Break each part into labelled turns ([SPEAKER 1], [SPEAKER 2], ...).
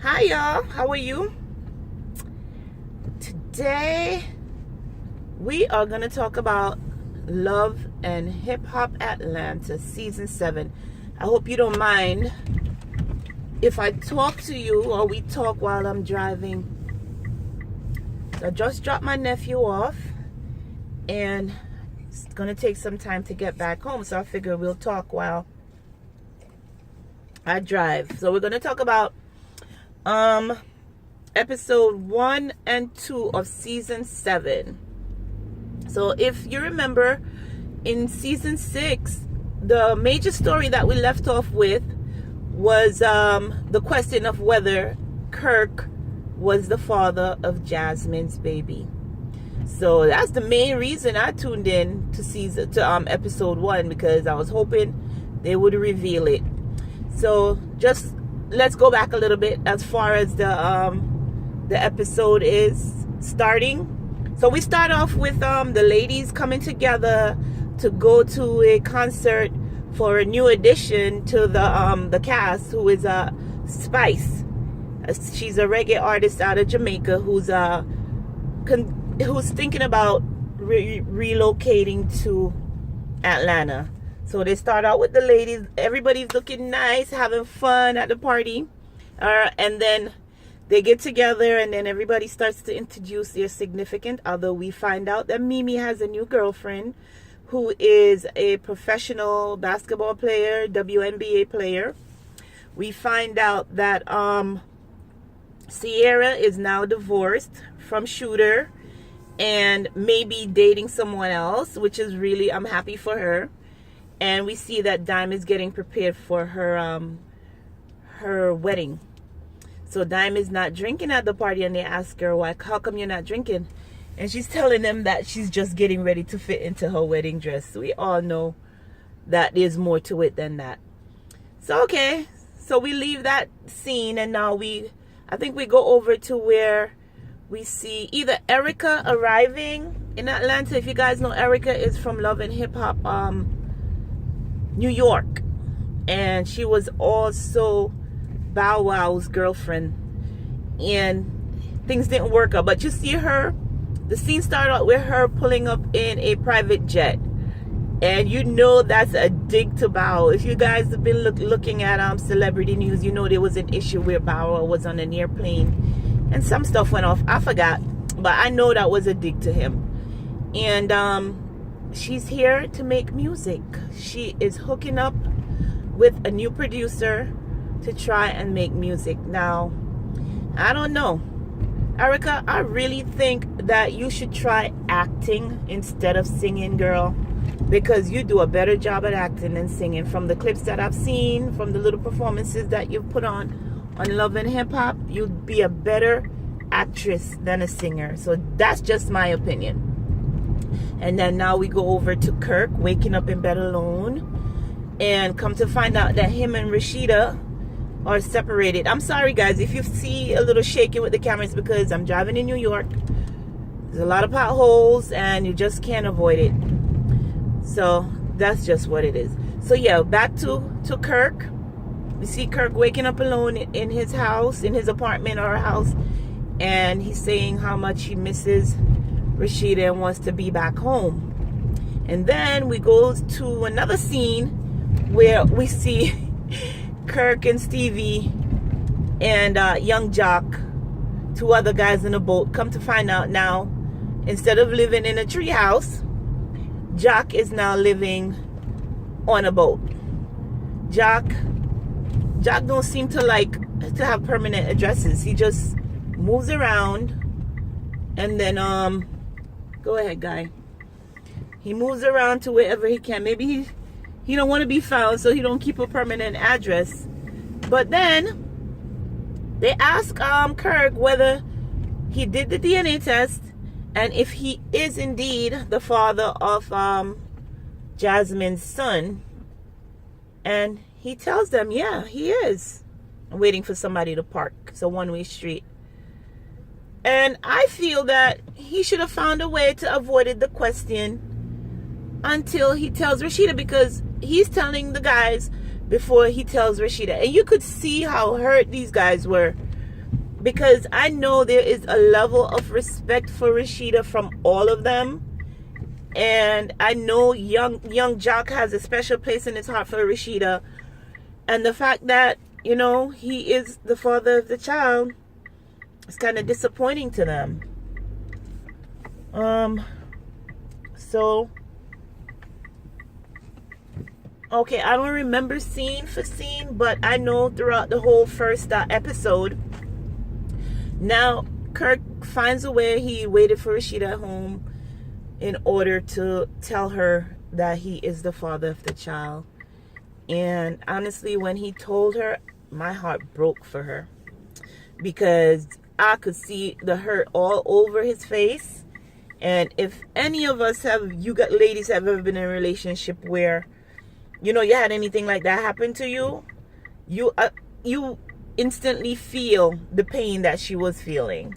[SPEAKER 1] Hi y'all, how are you? Today we are going to talk about Love and Hip Hop Atlanta season 7. I hope you don't mind if I talk to you or we talk while I'm driving. So I just dropped my nephew off and it's going to take some time to get back home, so I figure we'll talk while I drive. So we're going to talk about episode 1 and 2 of season 7. So if you remember, in season 6, the major story that we left off with was the question of whether Kirk was the father of Jasmine's baby. So that's the main reason I tuned in to episode 1, because I was hoping they would reveal it. So just let's go back a little bit as far as the episode is starting. So we start off with the ladies coming together to go to a concert for a new addition to the cast, who is Spice. She's a reggae artist out of Jamaica who's thinking about relocating to Atlanta. So they start out with the ladies. Everybody's looking nice, having fun at the party. And then they get together and then everybody starts to introduce their significant other. We find out that Mimi has a new girlfriend who is a professional basketball player, WNBA player. We find out that Sierra is now divorced from Shooter and maybe dating someone else, which is really, I'm happy for her. And we see that Dime is getting prepared for her wedding. So Dime is not drinking at the party, and they ask her, "Why? How come you're not drinking?" And she's telling them that she's just getting ready to fit into her wedding dress. We all know that there's more to it than that. So okay, so we leave that scene, and now I think we go over to where we see either Erica arriving in Atlanta. If you guys know, Erica is from Love and Hip Hop New York, and she was also Bow Wow's girlfriend, and things didn't work out. But you see her, the scene started out with her pulling up in a private jet, and you know that's a dig to Bow. If you guys have been looking at celebrity news, you know there was an issue where Bow Wow was on an airplane and some stuff went off. I forgot, but I know that was a dig to him. And she's here to make music. She is hooking up with a new producer to try and make music. Now, I don't know, Erica, I really think that you should try acting instead of singing, girl, because you do a better job at acting than singing. From the clips that I've seen, from the little performances that you've put on Love and Hip Hop, you'd be a better actress than a singer. So that's just my opinion. And then now we go over to Kirk waking up in bed alone, and come to find out that him and Rasheeda are separated. I'm sorry guys if you see a little shaking with the cameras, because I'm driving in New York. There's a lot of potholes and you just can't avoid it. So that's just what it is. So yeah, back to Kirk. We see Kirk waking up alone in his house, in his apartment or house, and he's saying how much he misses Rasheeda and wants to be back home. And then we go to another scene where we see Kirk and Stevie and young Jock, 2 other guys in a boat. Come to find out now, instead of living in a treehouse, Jock is now living on a boat. Jock don't seem to like to have permanent addresses. He just moves around, and then go ahead, guy. He moves around to wherever he can. Maybe he don't want to be found, so he don't keep a permanent address. But then they ask Kirk whether he did the DNA test and if he is indeed the father of Jasmine's son. And he tells them, yeah, he is. I'm waiting for somebody to park. It's a one-way street. And I feel that he should have found a way to avoid the question until he tells Rasheeda, because he's telling the guys before he tells Rasheeda. And you could see how hurt these guys were because I know there is a level of respect for Rasheeda from all of them. And I know young Jock has a special place in his heart for Rasheeda. And the fact that, you know, he is the father of the child is kind of disappointing to them. So, okay, I don't remember scene for scene, but I know throughout the whole first episode, now Kirk finds a way. He waited for Rasheeda at home in order to tell her that he is the father of the child. And honestly, when he told her, my heart broke for her, because I could see the hurt all over his face. And if any of us ladies have ever been in a relationship where, you know, you had anything like that happen to you, you instantly feel the pain that she was feeling.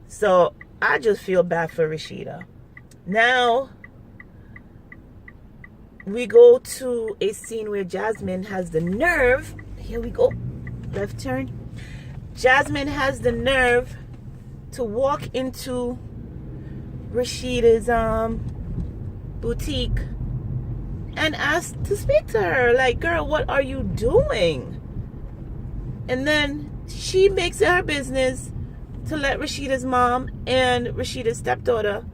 [SPEAKER 1] So I just feel bad for Rasheeda. Now we go to a scene where Jasmine has the nerve. Here we go. Left turn. Jasmine has the nerve to walk into Rasheeda's boutique and ask to speak to her. Like, girl, what are you doing? And then she makes it her business to let Rasheeda's mom and Rasheeda's stepdaughter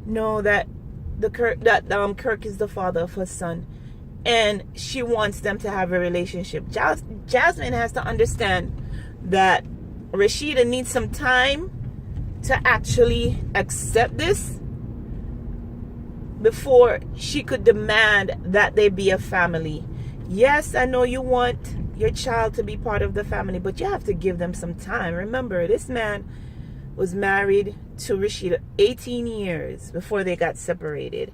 [SPEAKER 1] know that Kirk is the father of her son, and she wants them to have a relationship. Jasmine has to understand that Rasheeda needs some time to actually accept this before she could demand that they be a family. Yes, I know you want your child to be part of the family, but you have to give them some time. Remember, this man was married to Rasheeda 18 years before they got separated,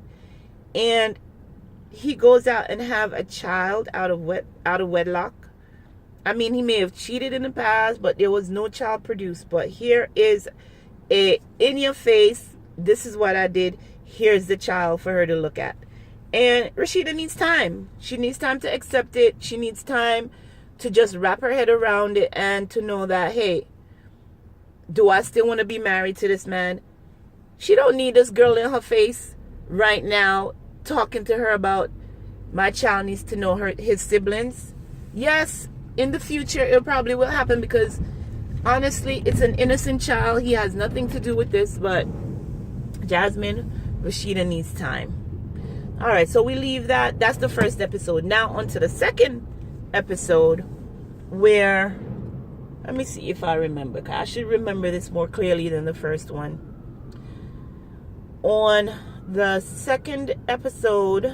[SPEAKER 1] and he goes out and have a child out of wedlock. I mean, he may have cheated in the past, but there was no child produced. But here is in your face, this is what I did, here's the child for her to look at. And Rasheeda needs time. She needs time to accept it. She needs time to just wrap her head around it and to know that, hey, do I still want to be married to this man? She don't need this girl in her face right now talking to her about my child needs to know his siblings. Yes, in the future it probably will happen, because honestly, it's an innocent child. He has nothing to do with this. But Jasmine, Rasheeda needs time. All right, so we leave that. That's the first episode. Now on to the second episode, where, let me see if I remember. I should remember this more clearly than the first one. On the second episode,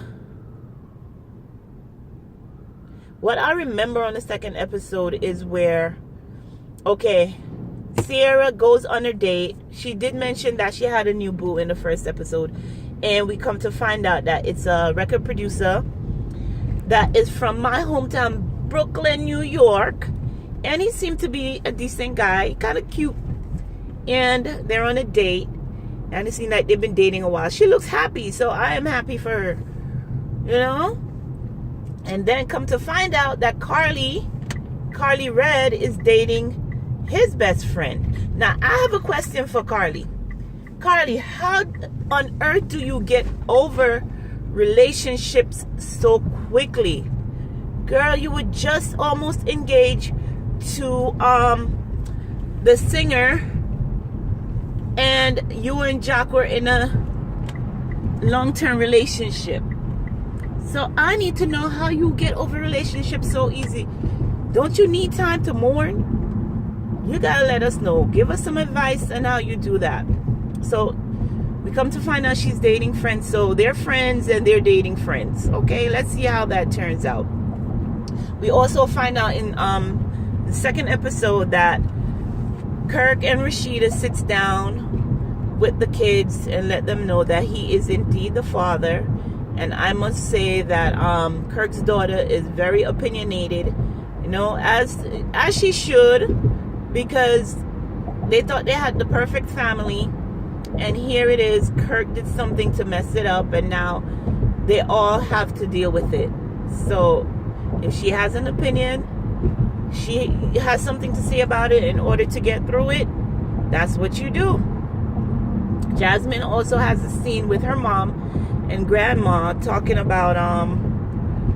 [SPEAKER 1] what I remember on the second episode is where, okay, Sierra goes on a date. She did mention that she had a new boo in the first episode, and we come to find out that it's a record producer that is from my hometown, Brooklyn, New York. And he seemed to be a decent guy, kind of cute. And they're on a date, and it seems like they've been dating a while. She looks happy, so I am happy for her, you know. And then come to find out that Carly Red is dating his best friend. Now I have a question for Carly. Carly, how on earth do you get over relationships so quickly? Girl, you would just almost engage to the singer, and you and Jack were in a long-term relationship. So I need to know how you get over relationships so easy. Don't you need time to mourn? You gotta let us know. Give us some advice on how you do that. So we come to find out she's dating friends. So they're friends and they're dating friends. Okay, let's see how that turns out. We also find out in the second episode that Kirk and Rasheeda sits down with the kids and let them know that he is indeed the father. And I must say that Kirk's daughter is very opinionated, you know, as she should, because they thought they had the perfect family, and here it is, Kirk did something to mess it up, and now they all have to deal with it. So if she has an opinion, she has something to say about it in order to get through it, that's what you do. Jasmine also has a scene with her mom and grandma talking about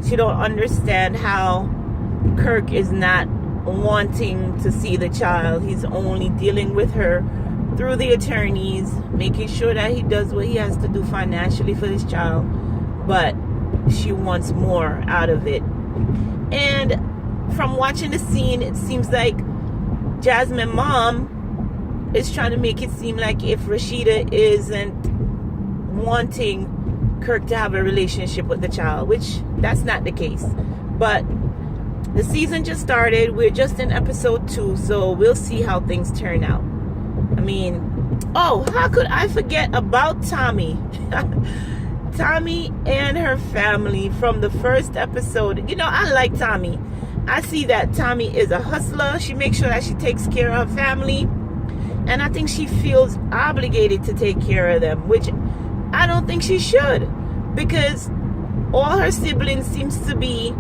[SPEAKER 1] she don't understand how Kirk is not wanting to see the child. He's only dealing with her through the attorneys, making sure that he does what he has to do financially for this child, but she wants more out of it. And from watching the scene, it seems like Jasmine's mom is trying to make it seem like if Rasheeda isn't wanting Kirk to have a relationship with the child, which that's not the case. But the season just started. We're just in episode 2, so we'll see how things turn out. I mean, oh, how could I forget about Tommy? Tommy and her family from the first episode. You know, I like Tommy. I see that Tommy is a hustler. She makes sure that she takes care of her family. And I think she feels obligated to take care of them, which I don't think she should. Because all her siblings seems to be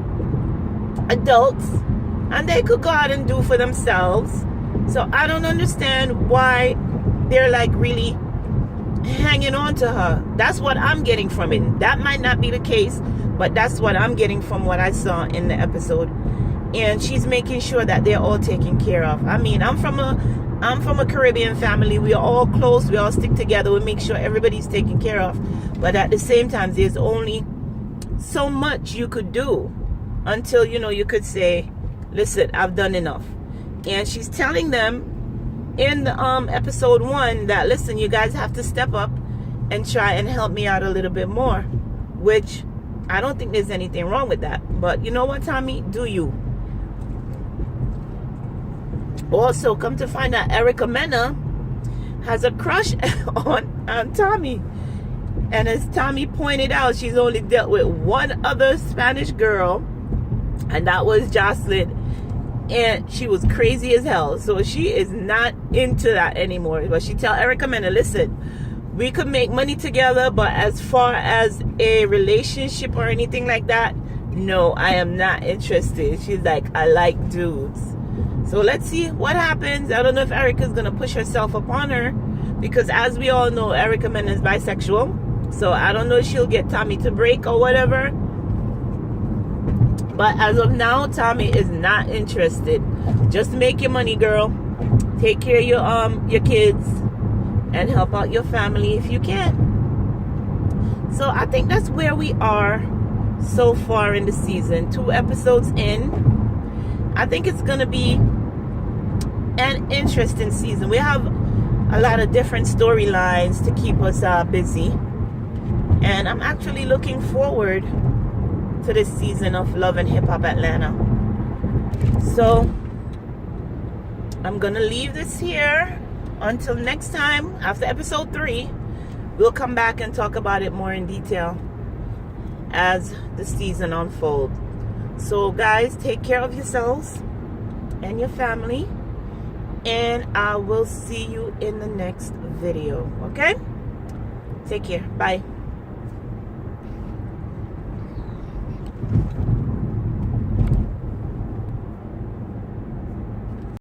[SPEAKER 1] adults. And they could go out and do for themselves. So I don't understand why they're like really hanging on to her. That's what I'm getting from it. That might not be the case, but that's what I'm getting from what I saw in the episode. And she's making sure that they're all taken care of. I mean, I'm from a Caribbean family. We are all close. We all stick together. We make sure everybody's taken care of. But at the same time, there's only so much you could do until, you know, you could say, listen, I've done enough. And she's telling them in the episode 1 that, listen, you guys have to step up and try and help me out a little bit more, which I don't think there's anything wrong with that. But you know what, Tommy, do you. Also, come to find out, Erica Mena has a crush on Tommy, and as Tommy pointed out, she's only dealt with one other Spanish girl, and that was Jasmine. And she was crazy as hell. So she is not into that anymore. But she tell Erica Mena, listen, we could make money together, but as far as a relationship or anything like that, no, I am not interested. She's like, I like dudes. So let's see what happens. I don't know if Erica's going to push herself upon her, because as we all know, Erica Mena is bisexual. So I don't know if she'll get Tommy to break or whatever. But as of now, Tommy is not interested. Just make your money, girl. Take care of your kids and help out your family if you can. So I think that's where we are so far in the season. 2 episodes in. I think it's going to be an interesting season. We have a lot of different storylines to keep us busy. And I'm actually looking forward to this season of Love and Hip Hop Atlanta. So I'm gonna leave this here until next time. After episode 3, we'll come back and talk about it more in detail as the season unfolds. So guys, take care of yourselves and your family, and I will see you in the next video. Okay, take care. Bye.